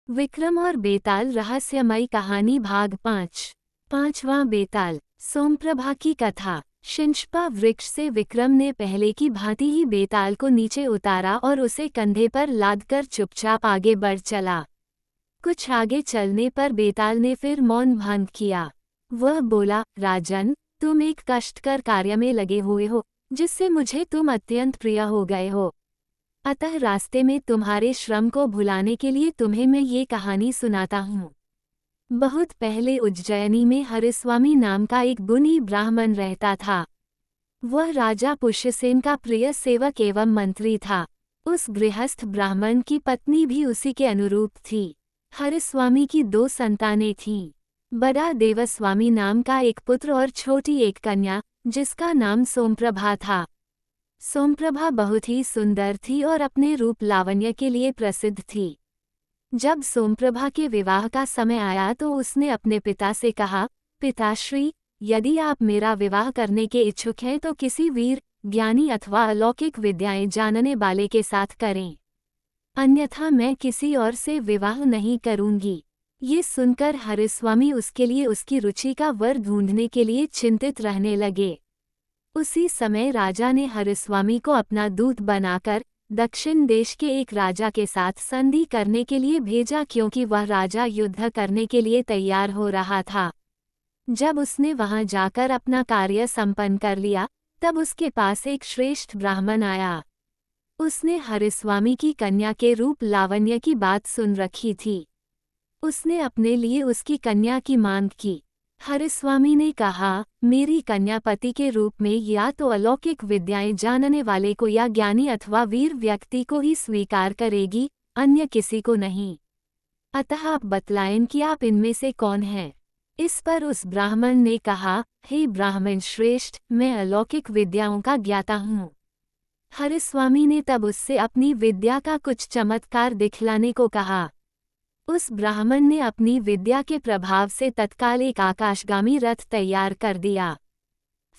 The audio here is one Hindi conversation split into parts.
विक्रम और बेताल रहस्यमयी कहानी भाग 5वां बेताल। सोमप्रभा की कथा। शिंशपा वृक्ष से विक्रम ने पहले की भांति ही बेताल को नीचे उतारा और उसे कंधे पर लादकर चुपचाप आगे बढ़ चला। कुछ आगे चलने पर बेताल ने फिर मौन भंग किया। वह बोला, राजन, तुम एक कष्टकर कार्य में लगे हुए हो, जिससे मुझे तुम अत्यंत प्रिय हो गए हो। अतः रास्ते में तुम्हारे श्रम को भुलाने के लिए तुम्हें मैं ये कहानी सुनाता हूँ। बहुत पहले उज्जैनी में हरिस्वामी नाम का एक गुणी ब्राह्मण रहता था। वह राजा पुष्यसेन का प्रिय सेवक एवं मंत्री था। उस गृहस्थ ब्राह्मण की पत्नी भी उसी के अनुरूप थी। हरिस्वामी की 2 संतानें थीं। बड़ा देवस्वामी नाम का एक पुत्र और छोटी एक कन्या, जिसका नाम सोमप्रभा था। सोमप्रभा बहुत ही सुंदर थी और अपने रूप लावण्य के लिए प्रसिद्ध थी। जब सोमप्रभा के विवाह का समय आया तो उसने अपने पिता से कहा, पिताश्री, यदि आप मेरा विवाह करने के इच्छुक हैं तो किसी वीर, ज्ञानी अथवा अलौकिक विद्याएं जानने वाले के साथ करें, अन्यथा मैं किसी और से विवाह नहीं करूंगी। ये सुनकर हरिस्वामी उसके लिए उसकी रुचि का वर ढूंढने के लिए चिंतित रहने लगे। उसी समय राजा ने हरिस्वामी को अपना दूत बनाकर दक्षिण देश के एक राजा के साथ संधि करने के लिए भेजा, क्योंकि वह राजा युद्ध करने के लिए तैयार हो रहा था। जब उसने वहां जाकर अपना कार्य संपन्न कर लिया, तब उसके पास एक श्रेष्ठ ब्राह्मण आया। उसने हरिस्वामी की कन्या के रूप लावण्य की बात सुन रखी थी। उसने अपने लिए उसकी कन्या की मांग की। हरिस्वामी ने कहा, मेरी कन्या पति के रूप में या तो अलौकिक विद्याएं जानने वाले को या ज्ञानी अथवा वीर व्यक्ति को ही स्वीकार करेगी, अन्य किसी को नहीं। अतः आप बतलाएं कि आप इनमें से कौन हैं। इस पर उस ब्राह्मण ने कहा, हे ब्राह्मण श्रेष्ठ, मैं अलौकिक विद्याओं का ज्ञाता हूँ। हरिस्वामी ने तब उससे अपनी विद्या का कुछ चमत्कार दिखलाने को कहा। उस ब्राह्मण ने अपनी विद्या के प्रभाव से तत्काल एक आकाशगामी रथ तैयार कर दिया।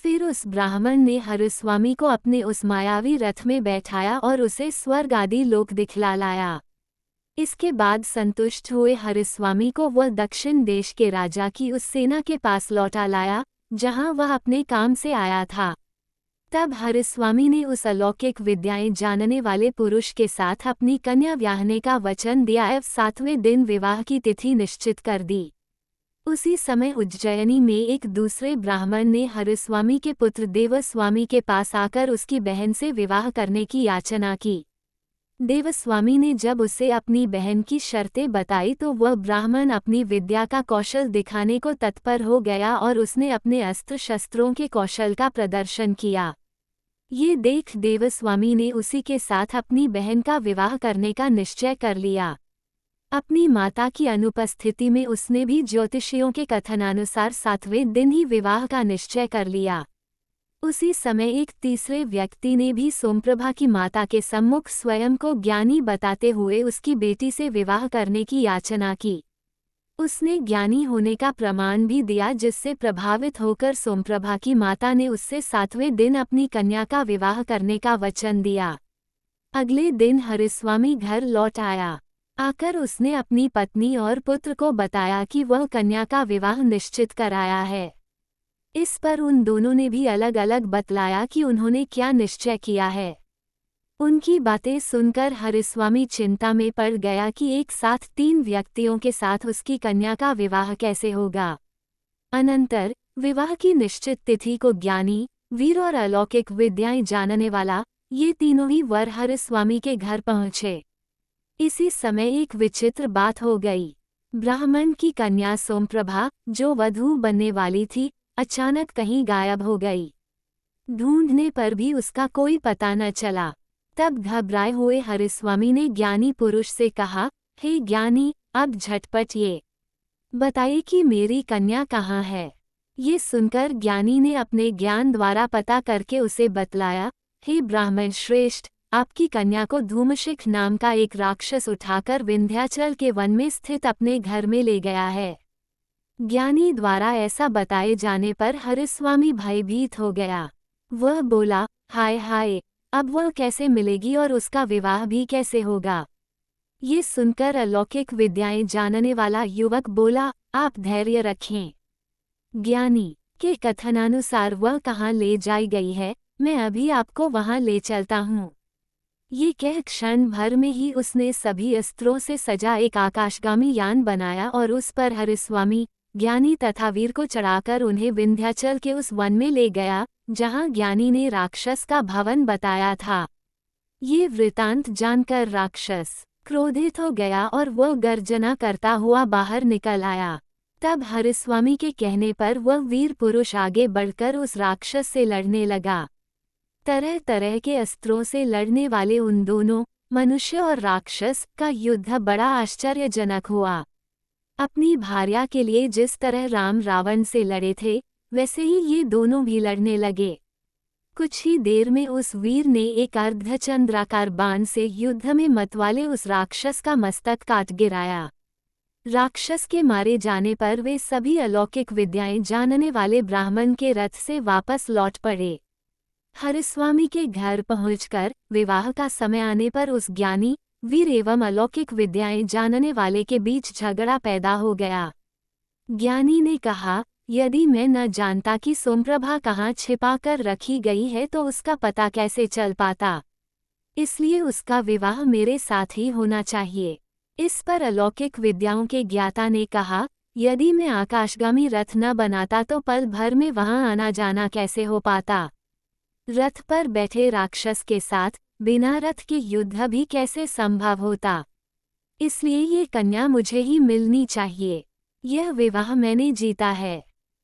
फिर उस ब्राह्मण ने हरिस्वामी को अपने उस मायावी रथ में बैठाया और उसे स्वर्ग आदि लोक दिखला लाया। इसके बाद संतुष्ट हुए हरिस्वामी को वह दक्षिण देश के राजा की उस सेना के पास लौटा लाया, जहां वह अपने काम से आया था। तब हरिस्वामी ने उस अलौकिक विद्याएं जानने वाले पुरुष के साथ अपनी कन्या ब्याहने का वचन दिया एवं 7वें दिन विवाह की तिथि निश्चित कर दी। उसी समय उज्जैनी में एक दूसरे ब्राह्मण ने हरिस्वामी के पुत्र देवस्वामी के पास आकर उसकी बहन से विवाह करने की याचना की। देवस्वामी ने जब उसे अपनी बहन की शर्तें बताई तो वह ब्राह्मण अपनी विद्या का कौशल दिखाने को तत्पर हो गया और उसने अपने अस्त्र शस्त्रों के कौशल का प्रदर्शन किया। ये देख देवस्वामी ने उसी के साथ अपनी बहन का विवाह करने का निश्चय कर लिया। अपनी माता की अनुपस्थिति में उसने भी ज्योतिषियों के कथनानुसार 7वें दिन ही विवाह का निश्चय कर लिया। उसी समय एक तीसरे व्यक्ति ने भी सोमप्रभा की माता के सम्मुख स्वयं को ज्ञानी बताते हुए उसकी बेटी से विवाह करने की याचना की। उसने ज्ञानी होने का प्रमाण भी दिया, जिससे प्रभावित होकर सोमप्रभा की माता ने उससे 7वें दिन अपनी कन्या का विवाह करने का वचन दिया। अगले दिन हरिस्वामी घर लौट आया। आकर उसने अपनी पत्नी और पुत्र को बताया कि वह कन्या का विवाह निश्चित कराया है। इस पर उन दोनों ने भी अलग अलग बतलाया कि उन्होंने क्या निश्चय किया है। उनकी बातें सुनकर हरिस्वामी चिंता में पड़ गया कि एक साथ 3 व्यक्तियों के साथ उसकी कन्या का विवाह कैसे होगा। अनंतर विवाह की निश्चित तिथि को ज्ञानी, वीर और अलौकिक विद्याएं जानने वाला, ये तीनों ही वर हरिस्वामी के घर पहुँचे। इसी समय एक विचित्र बात हो गई। ब्राह्मण की कन्या सोमप्रभा, जो वधू बनने वाली थी, अचानक कहीं गायब हो गई। ढूंढने पर भी उसका कोई पता न चला। तब घबराए हुए हरिस्वामी ने ज्ञानी पुरुष से कहा, हे ज्ञानी, अब झटपट ये बताइए कि मेरी कन्या कहाँ है। ये सुनकर ज्ञानी ने अपने ज्ञान द्वारा पता करके उसे बतलाया, हे ब्राह्मण श्रेष्ठ, आपकी कन्या को धूमशिख नाम का एक राक्षस उठाकर विंध्याचल के वन में स्थित अपने घर में ले गया है। ज्ञानी द्वारा ऐसा बताए जाने पर हरिस्वामी भयभीत हो गया। वह बोला, हाय हाय, अब वह कैसे मिलेगी और उसका विवाह भी कैसे होगा। ये सुनकर अलौकिक विद्याएं जानने वाला युवक बोला, आप धैर्य रखें। ज्ञानी के कथनानुसार वह कहाँ ले जाई गई है, मैं अभी आपको वहां ले चलता हूँ। ये कह क्षण भर में ही उसने सभी अस्त्रों से सजा एक आकाशगामी यान बनाया और उस पर हरिस्वामी, ज्ञानी तथा वीर को चढ़ाकर उन्हें विंध्याचल के उस वन में ले गया जहां ज्ञानी ने राक्षस का भवन बताया था। ये वृतांत जानकर राक्षस क्रोधित हो गया और वह गर्जना करता हुआ बाहर निकल आया। तब हरिस्वामी के कहने पर वह वीर पुरुष आगे बढ़कर उस राक्षस से लड़ने लगा। तरह तरह के अस्त्रों से लड़ने वाले उन दोनों, मनुष्य और राक्षस, का युद्ध बड़ा आश्चर्यजनक हुआ। अपनी भार्या के लिए जिस तरह राम रावण से लड़े थे, वैसे ही ये दोनों भी लड़ने लगे। कुछ ही देर में उस वीर ने एक अर्धचंद्राकार बाण से युद्ध में मतवाले उस राक्षस का मस्तक काट गिराया। राक्षस के मारे जाने पर वे सभी अलौकिक विद्याएं जानने वाले ब्राह्मण के रथ से वापस लौट पड़े। हरिस्वामी के घर पहुंचकर विवाह का समय आने पर उस ज्ञानी, वीर एवं अलौकिक विद्याएं जानने वाले के बीच झगड़ा पैदा हो गया। ज्ञानी ने कहा, यदि मैं न जानता कि सोमप्रभा कहाँ छिपा कर रखी गई है तो उसका पता कैसे चल पाता, इसलिए उसका विवाह मेरे साथ ही होना चाहिए। इस पर अलौकिक विद्याओं के ज्ञाता ने कहा, यदि मैं आकाशगामी रथ न बनाता तो पल भर में वहां आना जाना कैसे हो पाता। रथ पर बैठे राक्षस के साथ बिना रथ के युद्ध भी कैसे संभव होता। इसलिए ये कन्या मुझे ही मिलनी चाहिए। यह विवाह मैंने जीता है।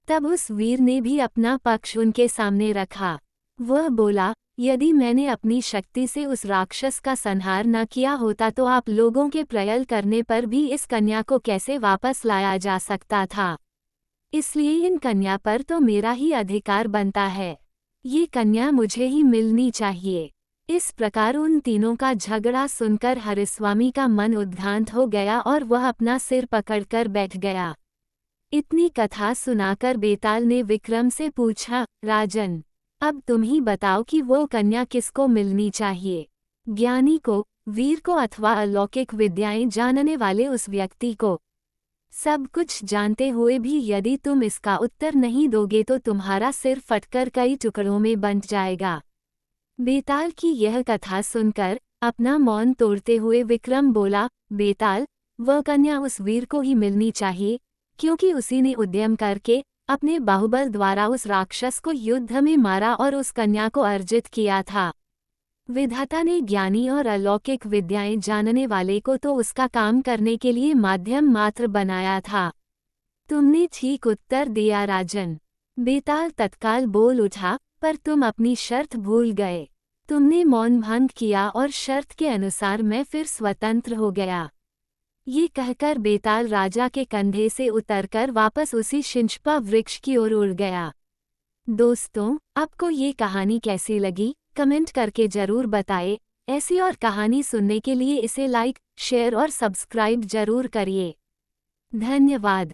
तब उस वीर ने भी अपना पक्ष उनके सामने रखा। वह बोला, यदि मैंने अपनी शक्ति से उस राक्षस का संहार न किया होता तो आप लोगों के प्रयल करने पर भी इस कन्या को कैसे वापस लाया जा सकता था। इसलिए इन कन्या पर तो मेरा ही अधिकार बनता है। ये कन्या मुझे ही मिलनी चाहिए। इस प्रकार उन तीनों का झगड़ा सुनकर हरिस्वामी का मन उद्घांत हो गया और वह अपना सिर पकड़कर बैठ गया। इतनी कथा सुनाकर बेताल ने विक्रम से पूछा, राजन, अब तुम ही बताओ कि वो कन्या किसको मिलनी चाहिए, ज्ञानी को, वीर को अथवा अलौकिक विद्याएं जानने वाले उस व्यक्ति को। सब कुछ जानते हुए भी यदि तुम इसका उत्तर नहीं दोगे तो तुम्हारा सिर फटकर कई टुकड़ों में बंट जाएगा। बेताल की यह कथा सुनकर अपना मौन तोड़ते हुए विक्रम बोला, बेताल, वह कन्या उस वीर को ही मिलनी चाहिए, क्योंकि उसी ने उद्यम करके अपने बाहुबल द्वारा उस राक्षस को युद्ध में मारा और उस कन्या को अर्जित किया था। विधाता ने ज्ञानी और अलौकिक विद्याएं जानने वाले को तो उसका काम करने के लिए माध्यम मात्र बनाया था। तुमने ठीक उत्तर दिया राजन। बेताल तत्काल बोल उठा, पर तुम अपनी शर्त भूल गए। तुमने मौन भंग किया और शर्त के अनुसार मैं फिर स्वतंत्र हो गया। ये कहकर बेताल राजा के कंधे से उतरकर वापस उसी शिंशपा वृक्ष की ओर उड़ गया। दोस्तों, आपको ये कहानी कैसी लगी, कमेंट करके जरूर बताएं। ऐसी और कहानी सुनने के लिए इसे लाइक, शेयर और सब्सक्राइब जरूर करिए। धन्यवाद।